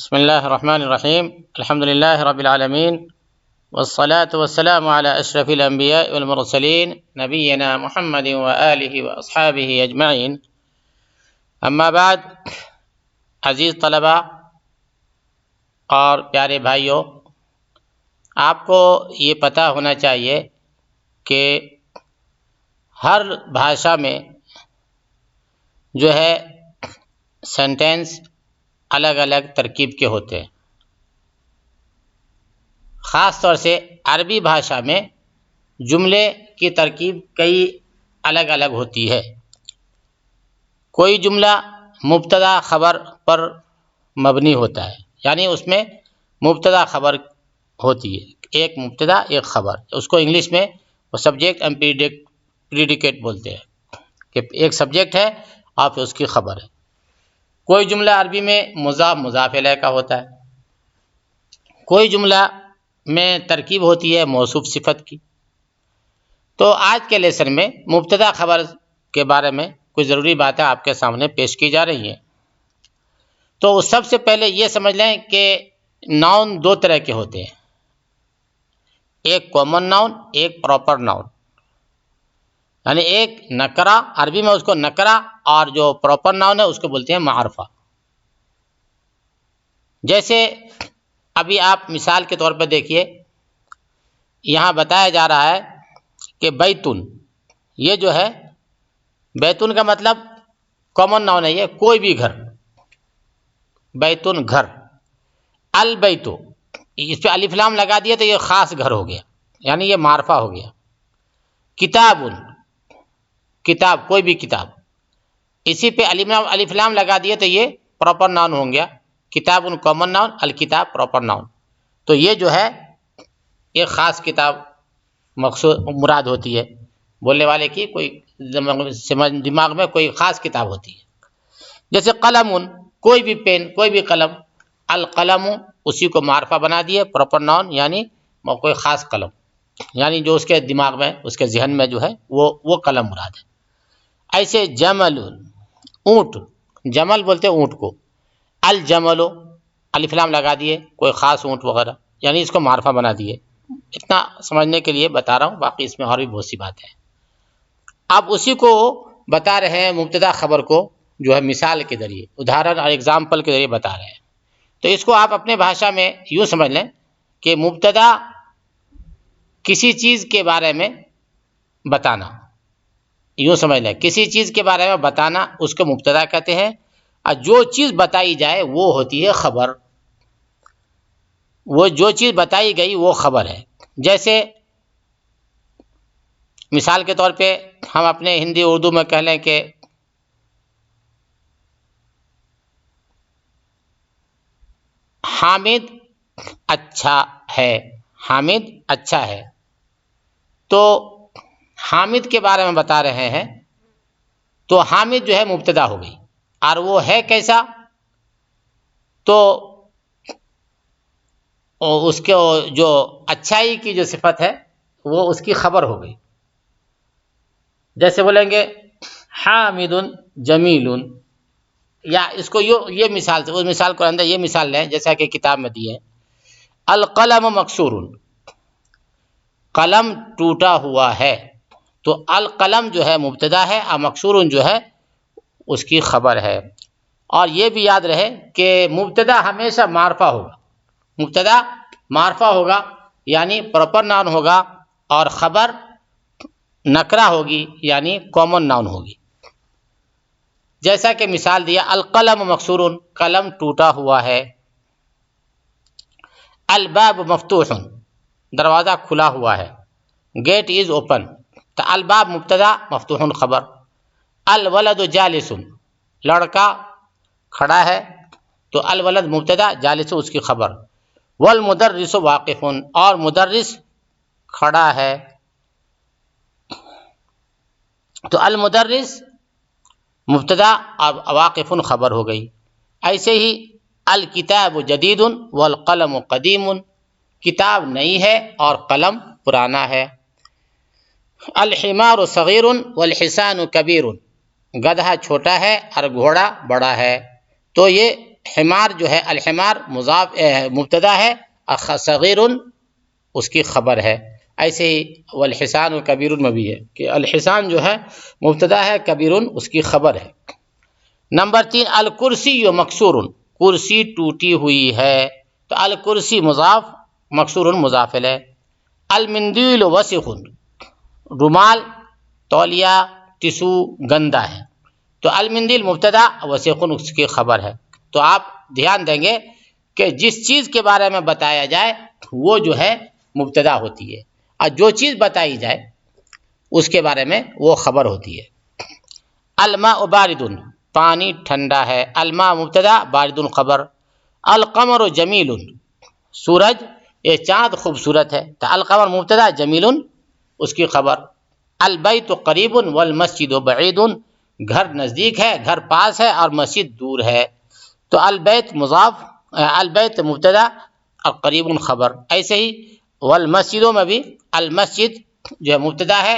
بسم الله الرحمن الرحيم. الحمد لله رب العالمين، والصلاة والسلام على أشرف الأنبياء والمرسلين نبينا محمد وآله وأصحابه أجمعين. اما بعد، عزیز طلباء اور پیارے بھائیوں، آپ کو یہ پتہ ہونا چاہیے کہ ہر بھاشا میں جو ہے سینٹینس الگ الگ ترکیب کے ہوتے ہیں. خاص طور سے عربی بھاشا میں جملے کی ترکیب کئی الگ الگ ہوتی ہے. کوئی جملہ مبتدا خبر پر مبنی ہوتا ہے، یعنی اس میں مبتدا خبر ہوتی ہے، ایک مبتدا ایک خبر. اس کو انگلش میں وہ سبجیکٹ اینڈ پریڈیکیٹ بولتے ہیں کہ ایک سبجیکٹ ہے اور پھر اس کی خبر ہے. کوئی جملہ عربی میں مضاف مضاف الیہ کا ہوتا ہے. کوئی جملہ میں ترکیب ہوتی ہے موصوف صفت کی. تو آج کے لیسن میں مبتدا خبر کے بارے میں کچھ ضروری باتیں آپ کے سامنے پیش کی جا رہی ہیں. تو سب سے پہلے یہ سمجھ لیں کہ ناؤن دو طرح کے ہوتے ہیں، ایک کامن ناؤن، ایک پراپر ناؤن. یعنی ایک نکرہ، عربی میں اس کو نکرہ، اور جو پراپر ناؤن ہے اس کو بولتے ہیں معرفہ. جیسے ابھی آپ مثال کے طور پہ دیکھیے، یہاں بتایا جا رہا ہے کہ بیتن، یہ جو ہے بیتن کا مطلب کامن ناؤن ہے، یہ کوئی بھی گھر. بیتن گھر. البیتو، اس پہ الف لام لگا دیا تو یہ خاص گھر ہو گیا، یعنی یہ معرفہ ہو گیا. کتابن، کتاب کوئی بھی کتاب. اسی پہ الف لام لگا دیا تو یہ پراپر ناؤن ہو گیا. کتاب کامن ناؤن، الکتاب پراپر ناؤن. تو یہ جو ہے یہ خاص کتاب مقصود مراد ہوتی ہے، بولنے والے کی کوئی دماغ میں کوئی خاص کتاب ہوتی ہے. جیسے قلم، کوئی بھی پین، کوئی بھی قلم. القلم، اسی کو معرفہ بنا دیے پراپر ناؤن، یعنی کوئی خاص قلم، یعنی جو اس کے دماغ میں اس کے ذہن میں جو ہے وہ قلم مراد ہے. ایسے جمل، اونٹ، جمل بولتے ہیں اونٹ کو. الجمل، الف لام لگا دیے کوئی خاص اونٹ وغیرہ، یعنی اس کو معرفہ بنا دیے. اتنا سمجھنے کے لیے بتا رہا ہوں، باقی اس میں اور بھی بہت سی باتیں ہیں. اب اسی کو بتا رہے ہیں مبتدا خبر کو، جو ہے مثال کے ذریعے، ادھارن اور ایگزامپل کے ذریعے بتا رہے ہیں. تو اس کو آپ اپنے بھاشا میں یوں سمجھ لیں کہ مبتدا کسی چیز کے بارے میں بتانا. یوں سمجھ لیں کسی چیز کے بارے میں بتانا، اس کو مبتدا کہتے ہیں. اور جو چیز بتائی جائے وہ ہوتی ہے خبر. وہ جو چیز بتائی گئی وہ خبر ہے. جیسے مثال کے طور پہ ہم اپنے ہندی اردو میں کہہ لیں کہ حامد اچھا ہے. حامد اچھا ہے. تو حامد کے بارے میں بتا رہے ہیں، تو حامد جو ہے مبتدا ہو گئی، اور وہ ہے کیسا، تو اس کے جو اچھائی کی جو صفت ہے وہ اس کی خبر ہو گئی. جیسے بولیں گے حامد جمیل، یا اس کو یہ مثال سے اس مثال کو اندر یہ مثال لیں جیسا کہ کتاب میں دی ہے. القلم مکسور، قلم ٹوٹا ہوا ہے. تو القلم جو ہے مبتدا ہے، اور مکسور جو ہے اس کی خبر ہے. اور یہ بھی یاد رہے کہ مبتدا ہمیشہ معرفہ ہوگا. مبتدا معرفہ ہوگا، یعنی پراپر ناؤن ہوگا، اور خبر نکرہ ہوگی، یعنی کامن ناؤن ہوگی. جیسا کہ مثال دیا القلم مکسور، قلم ٹوٹا ہوا ہے. الباب مفتوح، دروازہ کھلا ہوا ہے. Gate is open. تو الباب مبتدا، مفتوح خبر. الولد جالس، لڑکا کھڑا ہے. تو الولد مبتدا، جالس اس کی خبر. والمدرس واقف، اور مدرس کھڑا ہے. تو المدرس مبتدا اور واقف خبر ہو گئی. ایسے ہی الکتاب جدید والقلم قدیم، کتاب نئی ہے اور قلم پرانا ہے. الحمار صغیر والحصان کبیر، گدھا چھوٹا ہے اور گھوڑا بڑا ہے. تو یہ حمار جو ہے الحمار مضاف مبتدا ہے، صغیر اس کی خبر ہے. ایسے ہی والحسان کبیر میں بھی ہے کہ الحسان جو ہے مبتدا ہے، کبیر اس کی خبر ہے. نمبر 3 الکرسی مکسور، کرسی ٹوٹی ہوئی ہے، تو الکرسی مضاف مکسور مضاف ہے. المندیل وسخ، رومال تولیہ ٹشو گندا ہے، تو المندیل مبتدا وسخ اس کی خبر ہے. تو آپ دھیان دیں گے کہ جس چیز کے بارے میں بتایا جائے وہ جو ہے مبتدا ہوتی ہے، اور جو چیز بتائی جائے اس کے بارے میں وہ خبر ہوتی ہے. الماء بارد، پانی ٹھنڈا ہے، الماء مبتدا بارد خبر. القمر جمیل، سورج یہ چاند خوبصورت ہے، تو القمر مبتدا جمیل اس کی خبر. البیت قریب والمسجد بعید، گھر نزدیک ہے، گھر پاس ہے اور مسجد دور ہے، تو البیت مضاف البیت مبتدا اور قریب خبر. ایسے ہی والمسجدوں میں بھی المسجد جو ہے مبتدا ہے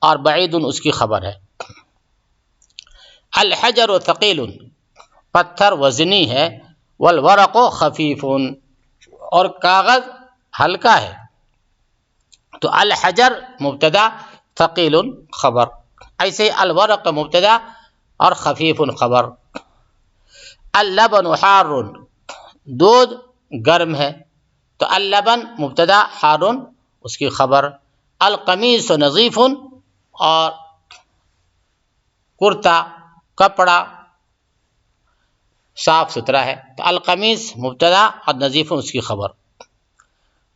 اور بعید اس کی خبر ہے. الحجر ثقیل، پتھر وزنی ہے، والورق خفیف، اور کاغذ ہلکا ہے، تو الحجر مبتدا ثقیل خبر. ایسے ہی الورق مبتدا اور خفیف خبر. اللبن حار، دودھ گرم ہے، تو اللبن مبتدا حار اس کی خبر. القمیص نظیف، اور کرتا کپڑا صاف ستھرا ہے، تو القمیص مبتدا اور نظیف اس کی خبر.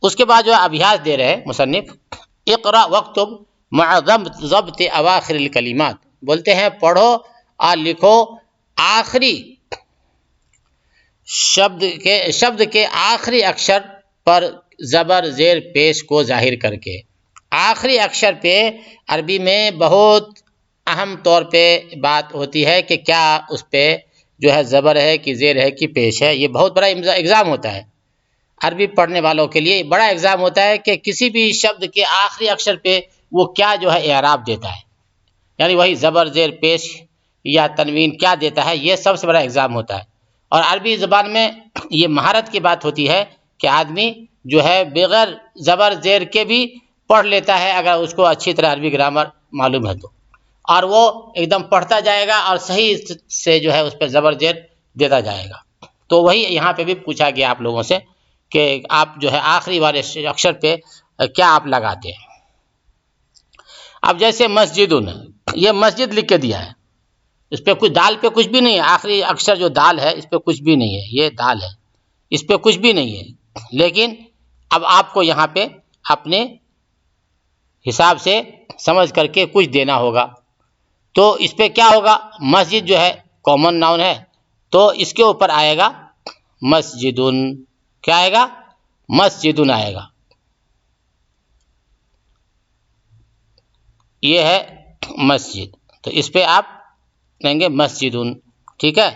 اس کے بعد جو ابیات دے رہے مصنف، اقرا واکتب مع ضبط اواخر الکلمات، بولتے ہیں پڑھو اور لکھو آخری شبد کے آخری اکشر پر زبر زیر پیش کو ظاہر کر کے. آخری اکشر پہ عربی میں بہت اہم طور پہ بات ہوتی ہے کہ کیا اس پہ جو ہے زبر ہے کہ زیر ہے کہ پیش ہے. یہ بہت بڑا ایگزام ہوتا ہے عربی پڑھنے والوں کے لیے، بڑا ایگزام ہوتا ہے کہ کسی بھی شبد کے آخری اکشر پہ وہ کیا جو ہے اعراب دیتا ہے، یعنی وہی زبر زیر پیش یا تنوین کیا دیتا ہے. یہ سب سے بڑا ایگزام ہوتا ہے، اور عربی زبان میں یہ مہارت کی بات ہوتی ہے کہ آدمی جو ہے بغیر زبر زیر کے بھی پڑھ لیتا ہے اگر اس کو اچھی طرح عربی گرامر معلوم ہے تو، اور وہ ایک دم پڑھتا جائے گا اور صحیح سے جو ہے اس پہ زبر زیر دیتا جائے گا. تو وہی یہاں پہ بھی پوچھا گیا آپ لوگوں سے کہ آپ جو ہے آخری والے اکشر پہ کیا آپ لگاتے ہیں. اب جیسے مسجد، یہ مسجد لکھ کے دیا ہے، اس پہ کچھ دال پہ کچھ بھی نہیں ہے، آخری اکشر جو دال ہے اس پہ کچھ بھی نہیں ہے، یہ دال ہے، اس پہ کچھ بھی نہیں ہے. لیکن اب آپ کو یہاں پہ اپنے حساب سے سمجھ کر کے کچھ دینا ہوگا. تو اس پہ کیا ہوگا، مسجد جو ہے کامن ناؤن ہے، تو اس کے اوپر آئے گا مسجدن. کیا آئے گا، مسجدن آئے گا. یہ ہے مسجد، تو اس پہ آپ کہیں گے مسجدن، ٹھیک ہے.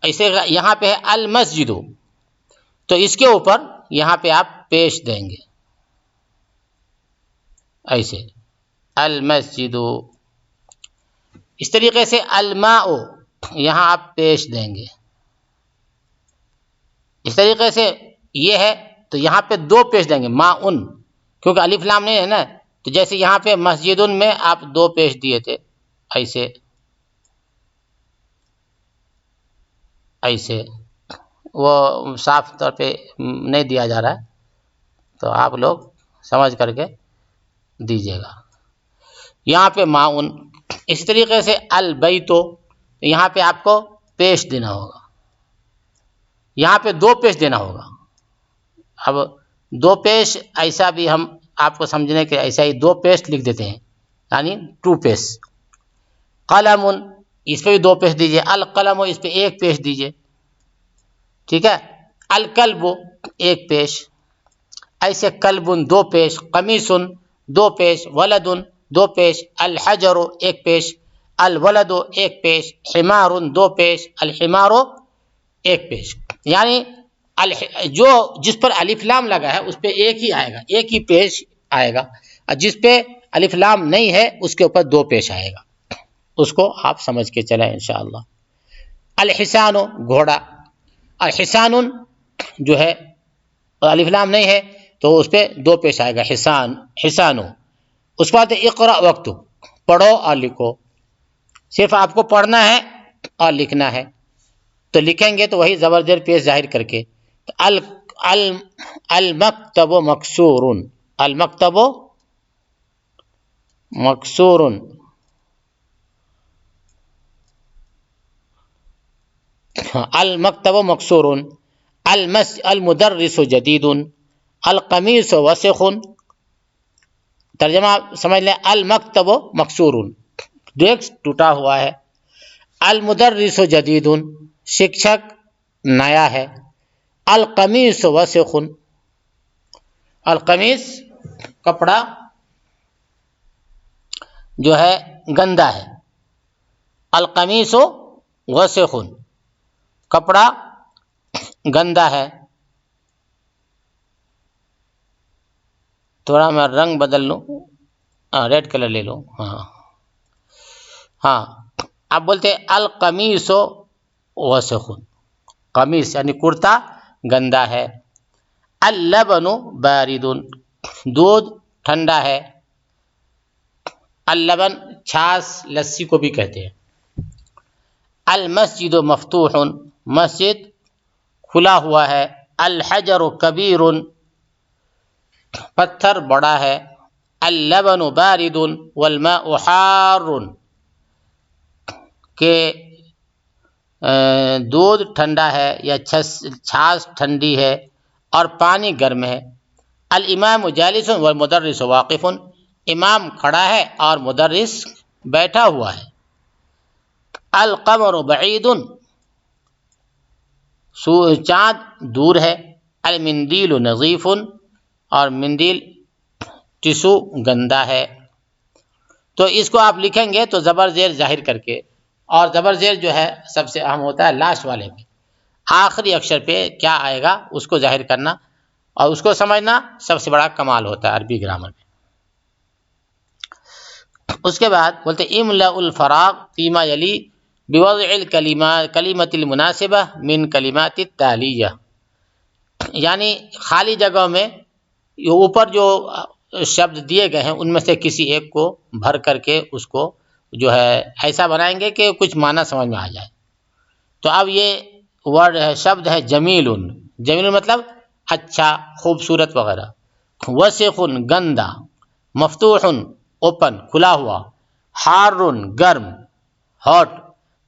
ایسے یہاں پہ ہے المسجد، تو اس کے اوپر یہاں پہ آپ پیش دیں گے ایسے المسجد. اس طریقے سے الماء، یہاں آپ پیش دیں گے اس طریقے سے. یہ ہے تو یہاں پہ دو پیش دیں گے ماءن، کیونکہ الف لام نہیں ہے نا، تو جیسے یہاں پہ مسجدن میں آپ دو پیش دیے تھے، ایسے ایسے وہ صاف طور پہ نہیں دیا جا رہا ہے تو آپ لوگ سمجھ کر کے دیجیے گا. یہاں پہ ماؤن. اس طریقے سے البیتو، یہاں پہ آپ کو پیش دینا ہوگا، یہاں پہ دو پیش دینا ہوگا. اب دو پیش ایسا بھی ہم آپ کو سمجھنے کے ایسا ہی دو پیش لکھ دیتے ہیں، یعنی ٹو پیش. قلم، اس پہ بھی دو پیش دیجیے. القلم، اس پہ ایک پیش دیجیے، ٹھیک ہے. الکلب، ایک پیش. ایسے کلبن دو پیش، قمیصن دو پیش، ولدن دو پیش، الحجر ایک پیش، الولد ایک پیش، حمار دو پیش، الحمار ایک پیش. یعنی جو جس پر الف لام لگا ہے اس پہ ایک ہی آئے گا، ایک ہی پیش آئے گا، اور جس پہ الف لام نہیں ہے اس کے اوپر دو پیش آئے گا. اس کو آپ سمجھ کے چلیں انشاءاللہ. الحسان، گھوڑا، اور حسان جو ہے الف لام نہیں ہے تو اس پہ دو پیش آئے گا، حسان حسانو. اس کے بعد اقرا وقتب، پڑھو اور لکھو. صرف آپ کو پڑھنا ہے اور لکھنا ہے، تو لکھیں گے تو وہی زبر زیر پیش ظاہر کر کے. تو المکتب مکسور، المکتب مکسور، المکتب مکسور. المدرس جدید، القمیص وسخ. ترجمہ آپ سمجھ لیں، المکتب مکسور، ڈیسک ٹوٹا ہوا ہے. المدرس جدید، شکشک نیا ہے. القمیص وسخ، القمیص کپڑا جو ہے گندا ہے. القمیص وسخ، کپڑا گندا ہے. تھوڑا میں رنگ بدل لوں، ریڈ کلر لے لوں. ہاں آپ بولتے القمیص وسخ، قمیص یعنی کرتا گندا ہے. اللبن بارد، دودھ ٹھنڈا ہے. اللبن چھاچ لسی کو بھی کہتے ہیں. المسجد مفتوح، مسجد کھلا ہوا ہے. الحجر کبیر، پتھر بڑا ہے. اللبن بارد والماء حار، کہ دودھ ٹھنڈا ہے یا چھاچ ٹھنڈی ہے اور پانی گرم ہے. الامام جالس والمدرس واقف، امام کھڑا ہے اور مدرس بیٹھا ہوا ہے. القمر بعید، چاند دور ہے. المندیل نظیف، اور مندیل ٹشو گندا ہے. تو اس کو آپ لکھیں گے تو زبر زیر ظاہر کر کے، اور زبر زیر جو ہے سب سے اہم ہوتا ہے لاسٹ والے پہ، آخری اکشر پہ کیا آئے گا اس کو ظاہر کرنا، اور اس کو سمجھنا سب سے بڑا کمال ہوتا ہے عربی گرامر میں. اس کے بعد بولتے املأ الفراغ فيما يلي بوضع الکلمۃ المناسبہ من کلمات التالیہ، یعنی خالی جگہوں میں اوپر جو شبد دیے گئے ہیں ان میں سے کسی ایک کو بھر کر کے اس کو جو ہے ایسا بنائیں گے کہ کچھ معنی سمجھ میں آ جائے. تو اب یہ ورڈ ہے، شبد ہے جمیل، جمیل مطلب اچھا خوبصورت وغیرہ. وسخ گندا، مفتوح اوپن کھلا ہوا، حار گرم ہاٹ،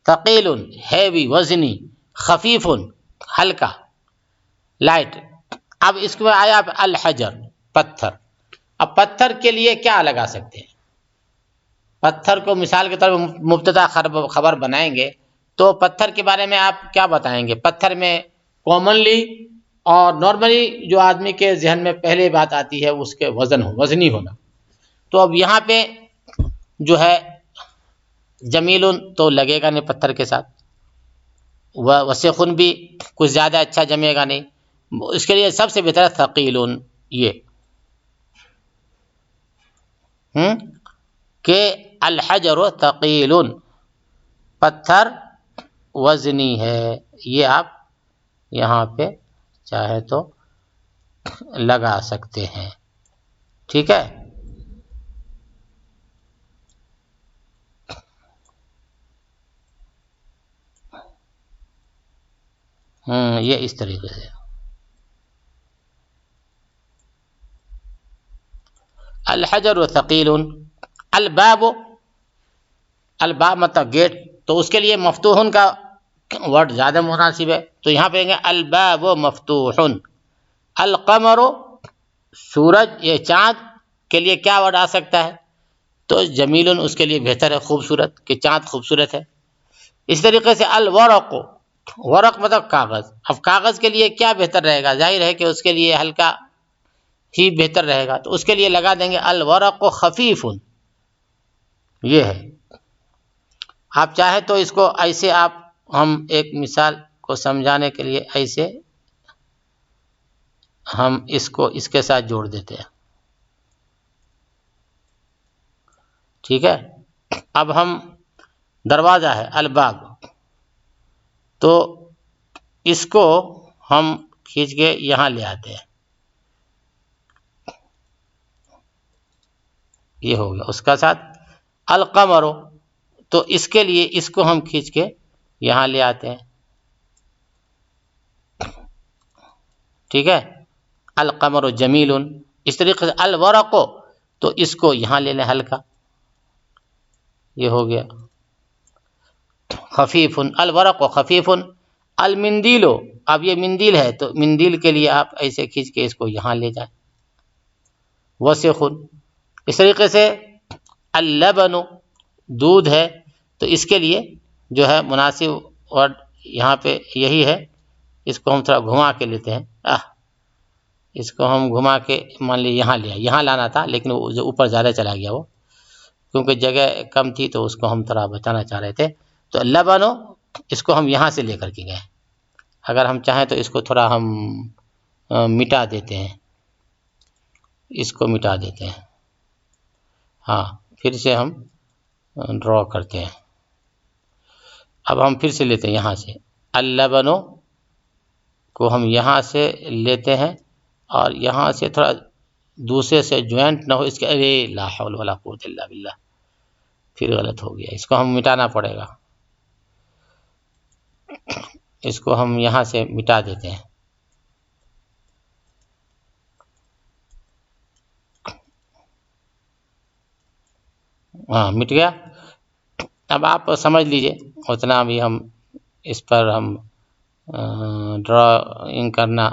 ثقیل ہیوی وزنی، خفیف ہلکا لائٹ. اب اس کے بعد آیا الحجر پتھر. اب پتھر کے لیے کیا لگا سکتے ہیں؟ پتھر کو مثال کے طور پر مبتدا خبر بنائیں گے تو پتھر کے بارے میں آپ کیا بتائیں گے؟ پتھر میں کامنلی اور نارملی جو آدمی کے ذہن میں پہلے بات آتی ہے اس کے وزنی ہونا. تو اب یہاں پہ جو ہے جمیل تو لگے گا نہیں پتھر کے ساتھ، وسخ بھی کچھ زیادہ اچھا جمے گا نہیں. اس کے لیے سب سے بہتر ثقیل، یہ کہ الحجر ثقیل، پتھر وزنی ہے. یہ آپ یہاں پہ چاہے تو لگا سکتے ہیں. ٹھیک ہے. یہ اس طریقے سے الحجر ثقیل. الباب، الباب مطلب گیٹ، تو اس کے لیے مفتوح کا ورڈ زیادہ مناسب ہے، تو یہاں پہ کہیں گے الباب مفتوح. القمر سورج یا چاند کے لیے کیا ورڈ آ سکتا ہے؟ تو جمیل اس کے لیے بہتر ہے، خوبصورت، کہ چاند خوبصورت ہے. اس طریقے سے الورق، ورق مطلب کاغذ. اب کاغذ کے لیے کیا بہتر رہے گا؟ ظاہر ہے کہ اس کے لیے ہلکا ہی بہتر رہے گا، تو اس کے لیے لگا دیں گے الورق خفیف. یہ ہے. آپ چاہیں تو اس کو ایسے ہم ایک مثال کو سمجھانے کے لیے ایسے ہم اس کو اس کے ساتھ جوڑ دیتے ہیں. ٹھیک ہے. اب ہم دروازہ ہے الباب، تو اس کو ہم کھینچ کے یہاں لے آتے ہیں، یہ ہو گیا اس کا ساتھ القمر، تو اس کے لیے اس کو ہم کھینچ کے یہاں لے آتے ہیں، ٹھیک ہے، القمر جمیل، اس طریقے سے الورق، تو اس کو یہاں لے لیں ہلکا، یہ ہو گیا خفیف، الورق خفیف، المندیل، اب یہ مندیل ہے تو مندیل کے لیے آپ ایسے کھینچ کے اس کو یہاں لے جائیں، وسخ، اس طریقے سے اللبن، دودھ ہے تو اس کے لیے جو ہے مناسب ورڈ یہاں پہ یہی ہے، اس کو ہم تھوڑا گھما کے لیتے ہیں، اس کو ہم گھما کے مان لی یہاں لیا، یہاں لانا تھا لیکن وہ جو اوپر زیادہ چلا گیا وہ، کیونکہ جگہ کم تھی تو اس کو ہم تھوڑا بچانا چاہ رہے تھے، تو لبنو اس کو ہم یہاں سے لے کر کے گئے، اگر ہم چاہیں تو اس کو تھوڑا ہم مٹا دیتے ہیں، اس کو مٹا دیتے ہیں، ہاں پھر سے ہم ڈرا کرتے ہیں، اب ہم پھر سے لیتے ہیں یہاں سے، اللبنو کو ہم یہاں سے لیتے ہیں اور یہاں سے تھوڑا دوسرے سے جوائنٹ نہ ہو، اس کے ارے لا حول ولا قوت الا باللہ، پھر غلط ہو گیا، اس کو ہم مٹانا پڑے گا، اس کو ہم یہاں سے مٹا دیتے ہیں، ہاں مٹ گیا، اب آپ سمجھ لیجئے، اتنا بھی ہم اس پر ہم ڈرائنگ کرنا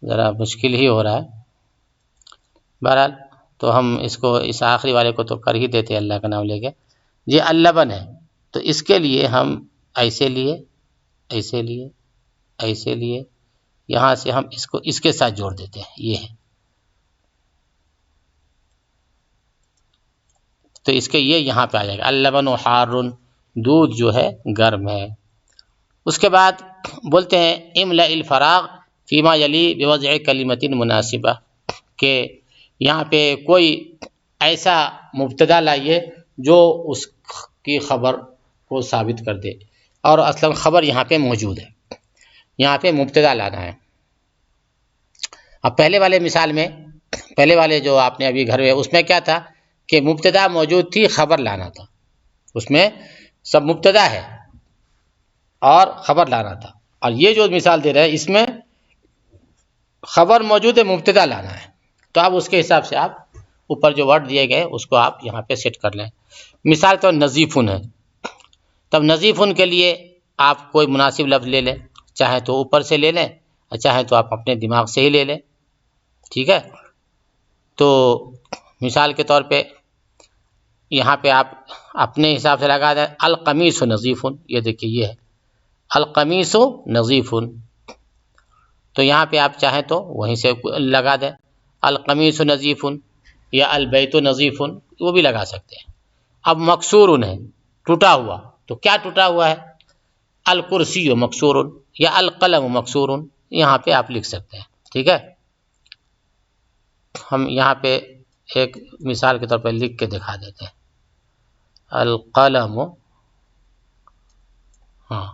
ذرا مشکل ہی ہو رہا ہے، بہرحال تو ہم اس کو اس آخری والے کو تو کر ہی دیتے اللہ کا نام لے کے، یہ اللبن ہے تو اس کے لیے ہم ایسے لیے، ایسے لیے، ایسے لیے، یہاں سے ہم اس کو اس کے ساتھ جوڑ دیتے ہیں، یہ ہے، تو اس کے یہ یہاں پہ آ جائے گا، اللبن حار، دودھ جو ہے گرم ہے، اس کے بعد بولتے ہیں املأ الفراغ فیما یلی بوضع کلمۃ مناسبہ، کہ یہاں پہ کوئی ایسا مبتدا لائیے جو اس کی خبر کو ثابت کر دے، اور اصلا خبر یہاں پہ موجود ہے، یہاں پہ مبتدا لانا ہے، اب پہلے والے مثال میں، پہلے والے جو آپ نے ابھی گھر میں، اس میں کیا تھا کہ مبتدا موجود تھی، خبر لانا تھا، اس میں سب مبتدا ہے اور خبر لانا تھا، اور یہ جو مثال دے رہے ہیں اس میں خبر موجود ہے، مبتدا لانا ہے، تو اب اس کے حساب سے آپ اوپر جو ورڈ دیے گئے اس کو آپ یہاں پہ سیٹ کر لیں، مثال تو نظیفن ہے، تب نظیفن کے لیے آپ کوئی مناسب لفظ لے لیں، چاہے تو اوپر سے لے لیں اور چاہے تو آپ اپنے دماغ سے ہی لے لیں، ٹھیک ہے، تو مثال کے طور پہ یہاں پہ آپ اپنے حساب سے لگا دیں، القمیص نظیفن، یہ دیکھیے یہ ہے القمیص نظیفن، تو یہاں پہ آپ چاہیں تو وہیں سے لگا دیں القمیص نظیفن یا البیت نظیفن، وہ بھی لگا سکتے ہیں، اب مکسور ہے، ٹوٹا ہوا، تو کیا ٹوٹا ہوا ہے، الکرسی مکسور یا القلم مکسور، یہاں پہ آپ لکھ سکتے ہیں، ٹھیک ہے، ہم یہاں پہ ایک مثال کے طور پہ لکھ کے دکھا دیتے ہیں، القلم، ہاں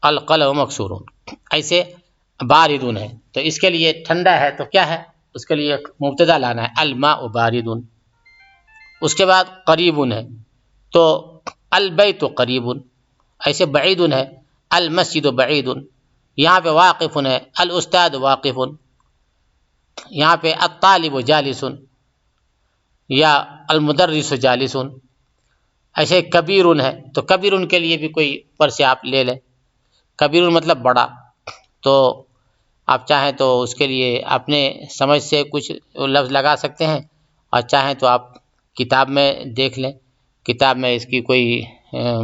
القلم مکسور، ایسے باردن ہے تو اس کے لیے ٹھنڈا ہے تو کیا ہے، اس کے لیے مبتدا لانا ہے، الماء باردن، اس کے بعد قریب ہے تو البیت قریب، ایسے بعید ہے المسجد بعید، یہاں پہ واقف ہے الاستاذ واقف، یہاں پہ الطالب جالس یا المدرس جالس، ایسے کبیر ہے تو کبیر کے لیے بھی کوئی پر سے آپ لے لیں، کبیر مطلب بڑا، تو آپ چاہیں تو اس کے لیے اپنے سمجھ سے کچھ لفظ لگا سکتے ہیں، اور چاہیں تو آپ کتاب میں دیکھ لیں، کتاب میں اس کی کوئی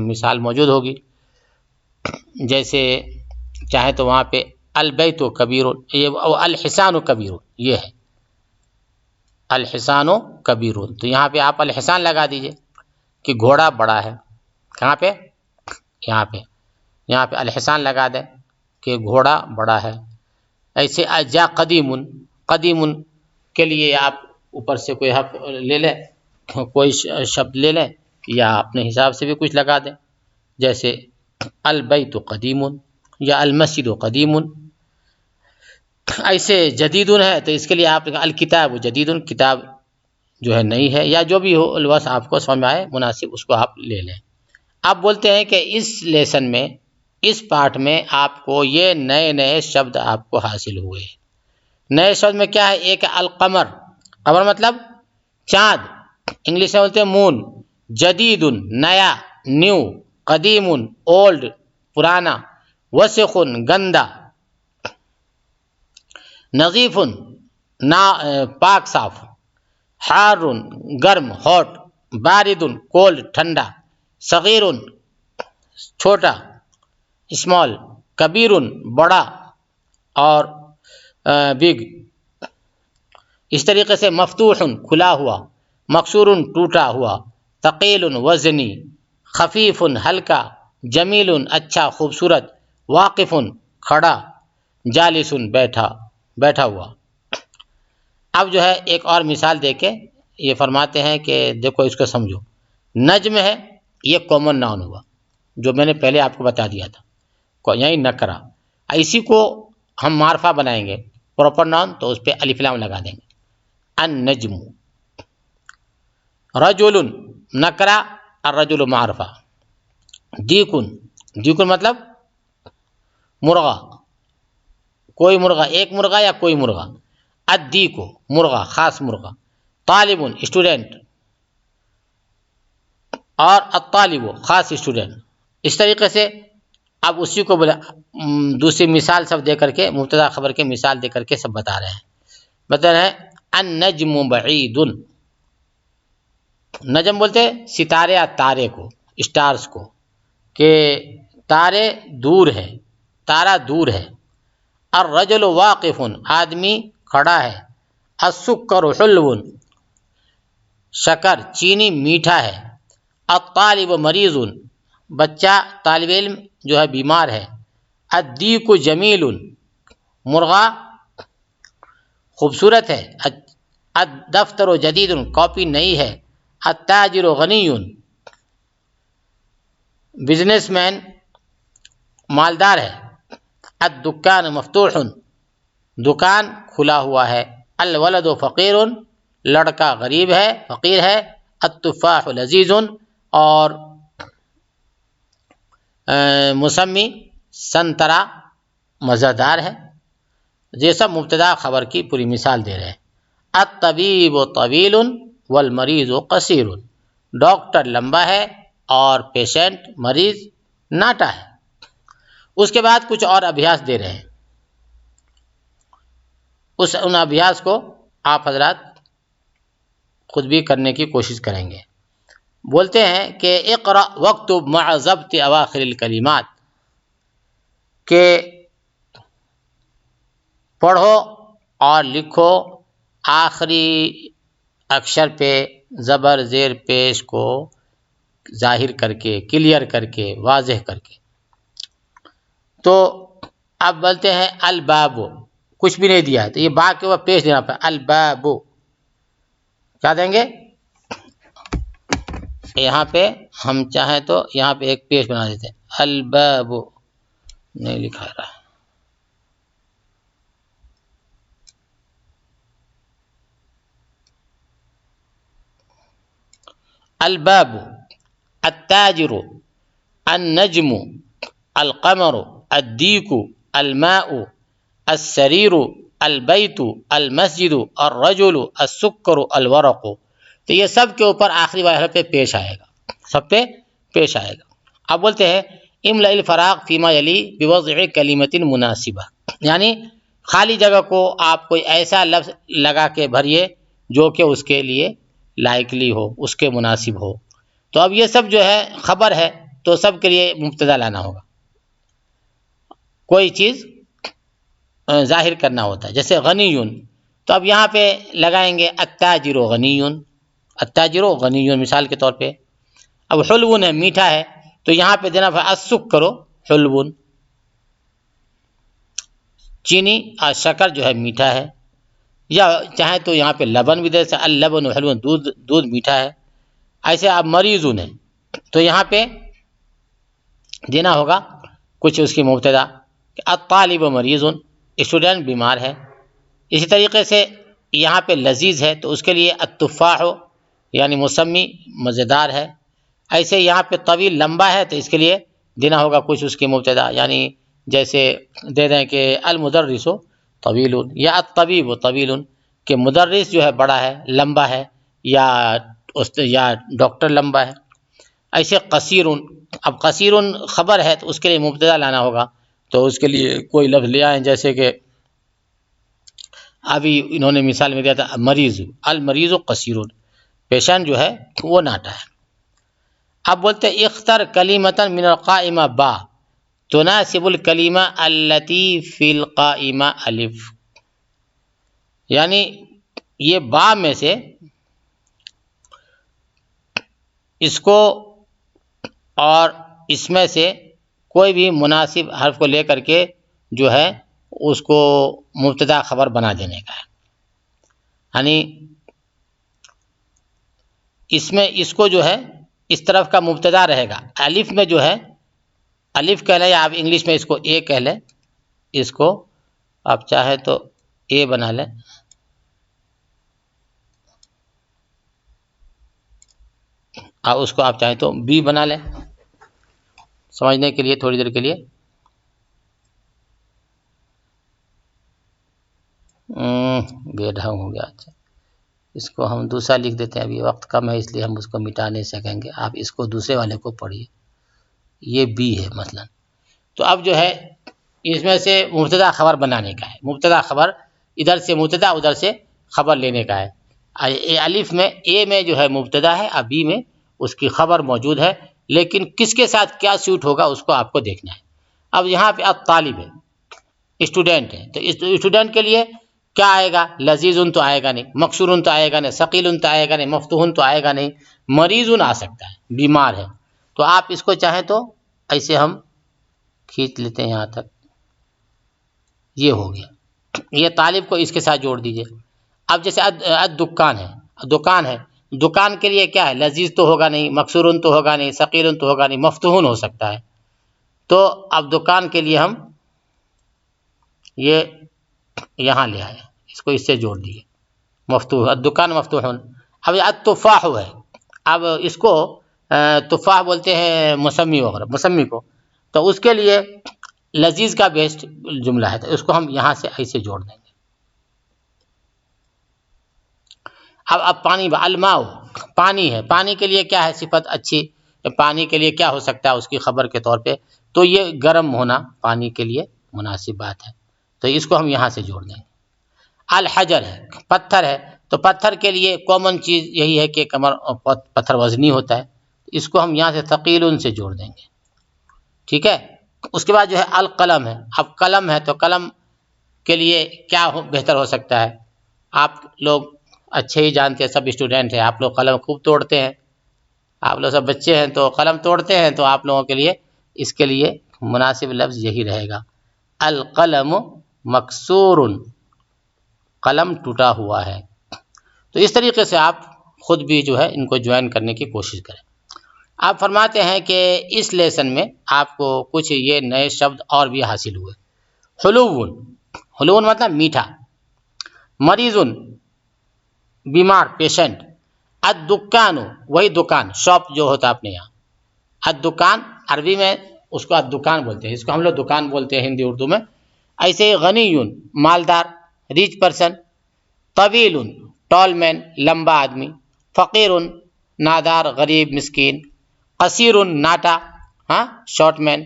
مثال موجود ہوگی، جیسے چاہیں تو وہاں پہ البیت کبیر، الحسان کبیر، یہ ہے الحسان کبیر، تو یہاں پہ آپ الحسان لگا دیجئے کہ گھوڑا بڑا ہے، کہاں پہ، یہاں پہ، یہاں پہ الحسان لگا دیں کہ گھوڑا بڑا ہے، ایسے جا قدیم، قدیم کے لیے آپ اوپر سے کوئی حرف لے لیں، کوئی شبد لے لیں یا اپنے حساب سے بھی کچھ لگا دیں، جیسے البیت قدیم یا المسجد قدیم. ایسے جدید ہے تو اس کے لیے آپ الکتاب جدید، کتاب جو ہے نئی ہے، یا جو بھی ہو الوصف آپ کو سمجھ میں آئے مناسب اس کو آپ لے لیں. آپ بولتے ہیں کہ اس لیسن میں، اس پارٹ میں آپ کو یہ نئے نئے شبد آپ کو حاصل ہوئے. نئے شبد میں کیا ہے؟ ایک القمر، قمر مطلب چاند، انگلش میں بولتے ہیں مون. جدید نیا، نیو. قدیم اولڈ پرانا. وسخ گندا. نظیف پاک صاف. حار گرم ہاٹ. بارد کولڈ ٹھنڈا. صغیر چھوٹا اسمال. کبیر بڑا اور بگ. اس طریقے سے مفتوح کھلا ہوا. مکسور ٹوٹا ہوا. ثقیل وزنی. خفیف ہلکا. جمیل اچھا خوبصورت. واقف کھڑا. جالس بیٹھا ہوا. اب جو ہے ایک اور مثال دے کے یہ فرماتے ہیں کہ دیکھو اس کو سمجھو. نجم ہے، یہ کامن ناؤن ہوا جو میں نے پہلے آپ کو بتا دیا تھا، یعنی نکرہ. اسی کو ہم معرفہ بنائیں گے پراپر ناؤن تو اس پہ الف لام لگا دیں گے. النجم. رجل نکرہ، الرجل معرفہ. دیکن مطلب مرغا، کوئی مرغا، ایک مرغا یا کوئی مرغا. الدیک مرغا، خاص مرغا. طالب اسٹوڈنٹ، اور الطالب خاص اسٹوڈنٹ. اس طریقے سے اب اسی کو دوسری مثال سب دے کر کے، مبتدا خبر کے مثال دے کر کے سب بتا رہے ہیں. بتا رہے ہیں النجم بعید. نجم بولتے ستارے یا تارے کو، اسٹارز کو، کہ تارے دور ہے، تارا دور ہے. الرجل واقف، آدمی کھڑا ہے. السکر حلو، شکر چینی میٹھا ہے. الطالب مریض، بچہ طالب علم جو ہے بیمار ہے. الدیک جمیل، مرغا خوبصورت ہے. الدفتر جدید، کاپی نئی ہے. التاجر غنی، بزنس مین مالدار ہے. الدکان مفتوح، دکان کھلا ہوا ہے. الولد فقیر، لڑکا غریب ہے، فقیر ہے. التفاح لذیذ، اور موسمی سنترا مزیدار ہے. یہ سب مبتدا خبر کی پوری مثال دے رہے ہیں. الطبیب طویل والمریض قصیر، ڈاکٹر لمبا ہے اور پیشنٹ مریض ناٹا ہے. اس کے بعد کچھ اور ابیاس دے رہے ہیں. ان ابیاس کو آپ حضرات خود بھی کرنے کی کوشش کریں گے. بولتے ہیں کہ اقرأ واکتب مع ضبط اواخر الکلمات، کہ پڑھو اور لکھو آخری اکشر پہ زبر زیر پیش کو ظاہر کر کے، کلیئر کر کے، واضح کر کے. تو اب بولتے ہیں الباب، کچھ بھی نہیں دیا ہے تو یہ با کے اوپر پیش دینا پڑا. الباب کیا دیں گے؟ یہاں پہ ہم چاہیں تو یہاں پہ ایک پیش بنا دیتے ہیں. الباب نہیں لکھا رہا. الباب، التاجر، النجم، القمر، الدیک، الماء، السریر، البیت، المسجد، الرجل، السکر، الورق. تو یہ سب کے اوپر آخری واحد پہ پیش آئے گا، سب پہ پیش آئے گا. اب بولتے ہیں املأ الفراغ فیما یلی بوضع کلمۃ مناسبہ، یعنی خالی جگہ کو آپ کوئی ایسا لفظ لگا کے بھریے جو کہ اس کے لیے لائکلی ہو، اس کے مناسب ہو. تو اب یہ سب جو ہے خبر ہے تو سب کے لیے مبتدا لانا ہوگا، کوئی چیز ظاہر کرنا ہوتا ہے. جیسے غنیون، تو اب یہاں پہ لگائیں گے التاجر غنیون، التاجر غنیون مثال کے طور پہ. اب حلون ہے، میٹھا ہے، تو یہاں پہ دینا السکر حلون، چینی اور شکر جو ہے میٹھا ہے. یا چاہیں تو یہاں پہ لبن بھی دے سکتے، اللبن حلون، دودھ میٹھا ہے. ایسے آپ مریضون ہیں تو یہاں پہ دینا ہوگا کچھ اس کی مبتدا کہ الطالب مریض، اسٹوڈنٹ بیمار ہے. اسی طریقے سے یہاں پہ لذیذ ہے تو اس کے لیے التفاح یعنی مسمی مزیدار ہے. ایسے یہاں پہ طویل لمبا ہے تو اس کے لیے دینا ہوگا کچھ اس کی مبتدا، یعنی جیسے دے دیں کہ المدرس طویل یا الطبیب طویل، کہ مدرس جو ہے بڑا ہے لمبا ہے، یا ڈاکٹر لمبا ہے. ایسے قصیر، اب قصیر خبر ہے تو اس کے لیے مبتدا لانا ہوگا، تو اس کے لیے کوئی لفظ لے آئیں، جیسے کہ ابھی انہوں نے مثال میں دیا تھا مریض، المریض قصیر، پیشنٹ جو ہے وہ ناٹا ہے. اب بولتے ہیں اختر کلیمتا من القائمہ با تناسب الکلیمہ التی فی القائمہ الف، یعنی یہ با میں سے اس کو اور اس میں سے کوئی بھی مناسب حرف کو لے کر کے جو ہے اس کو مبتدا خبر بنا دینے کا ہے. یعنی اس میں اس کو جو ہے اس طرف کا مبتدا رہے گا. الف میں جو ہے الف کہہ لیں، یا آپ انگلش میں اس کو اے کہہ لیں، اس کو آپ چاہے تو اے بنا لیں، اور اس کو آپ چاہیں تو بی بنا لیں سمجھنے کے لیے تھوڑی دیر کے لیے. بے ڈھنگ ہو گیا. اچھا اس کو ہم دوسرا لکھ دیتے ہیں، ابھی وقت کم ہے اس لیے ہم اس کو مٹا نہیں سکیں گے. آپ اس کو دوسرے والے کو پڑھیے، یہ بی ہے مثلا. تو اب جو ہے اس میں سے مبتدا خبر بنانے کا ہے، مبتدا خبر ادھر سے مبتدا ادھر سے خبر لینے کا ہے. الف میں اے میں جو ہے مبتدا ہے، اور بی میں اس کی خبر موجود ہے، لیکن کس کے ساتھ کیا سوٹ ہوگا اس کو آپ کو دیکھنا ہے. اب یہاں پہ الطالب ہے، اسٹوڈنٹ ہے، تو اسٹوڈنٹ کے لیے کیا آئے گا؟ لذیذ تو آئے گا نہیں، مکسور تو آئے گا نہیں، ثقیل تو آئے گا نہیں، مفتوح تو آئے گا نہیں، مریض آ سکتا ہے، بیمار ہے. تو آپ اس کو چاہیں تو ایسے ہم کھینچ لیتے ہیں یہاں تک، یہ ہو گیا. یہ طالب کو اس کے ساتھ جوڑ دیجئے. اب جیسے دکان ہے، دکان ہے، دکان کے لیے کیا ہے؟ لذیذ تو ہوگا نہیں، مکسور تو ہوگا نہیں، ثقیل تو ہوگا نہیں، مفتوح ہو سکتا ہے. تو اب دکان کے لیے ہم یہ یہاں لے آئے، اس کو اس سے جوڑ دیے، مفتوح الدکان مفتوح. اب التفاح ہے، اب اس کو تفاح بولتے ہیں مسمی وغیرہ، مسمی کو، تو اس کے لیے لذیذ کا بیسٹ جملہ ہے، تو اس کو ہم یہاں سے ایسے جوڑ دیں گے. اب پانی، الماء پانی ہے، پانی کے لیے کیا ہے صفت اچھی؟ پانی کے لیے کیا ہو سکتا ہے اس کی خبر کے طور پہ؟ تو یہ گرم ہونا پانی کے لیے مناسب بات ہے، تو اس کو ہم یہاں سے جوڑ دیں گے. الحجر ہے، پتھر ہے، تو پتھر کے لیے کامن چیز یہی ہے کہ کمر پتھر وزنی ہوتا ہے، اس کو ہم یہاں سے ثقیل سے جوڑ دیں گے. ٹھیک ہے. اس کے بعد جو ہے القلم ہے. اب قلم ہے تو قلم کے لیے کیا بہتر ہو سکتا ہے؟ آپ لوگ اچھے ہی جانتے ہیں، سب اسٹوڈنٹ ہیں، آپ لوگ قلم خوب توڑتے ہیں، آپ لوگ سب بچے ہیں تو قلم توڑتے ہیں، تو آپ لوگوں کے لیے اس کے لیے مناسب لفظ یہی رہے گا، القلم مکسور، قلم ٹوٹا ہوا ہے. تو اس طریقے سے آپ خود بھی جو ہے ان کو جوائن کرنے کی کوشش کریں. آپ فرماتے ہیں کہ اس لیسن میں آپ کو کچھ یہ نئے شبد اور بھی حاصل ہوئے. حلوون، حلوون مطلب میٹھا. مریضن بیمار، پیشنٹ. الدکان وہی دکان، شاپ جو ہوتا ہے اپنے یہاں. الدکان عربی میں اس کو الدکان بولتے ہیں، اس کو ہم لوگ دکان بولتے ہیں ہندی اردو میں. ایسے غنیون مالدار، ریچ پرسن. طویل ٹال مین لمبا آدمی. فقیر نادار غریب مسکین. قصیر ناٹا شارٹ مین.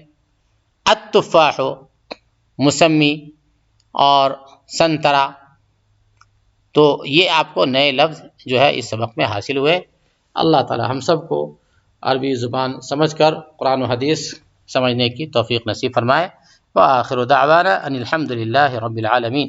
التفاح مسمی اور سنترا. تو یہ آپ کو نئے لفظ جو ہے اس سبق میں حاصل ہوئے. اللہ تعالی ہم سب کو عربی زبان سمجھ کر قرآن و حدیث سمجھنے کی توفیق نصیب فرمائے. وآخر دعوانا ان الحمد للہ رب العالمین.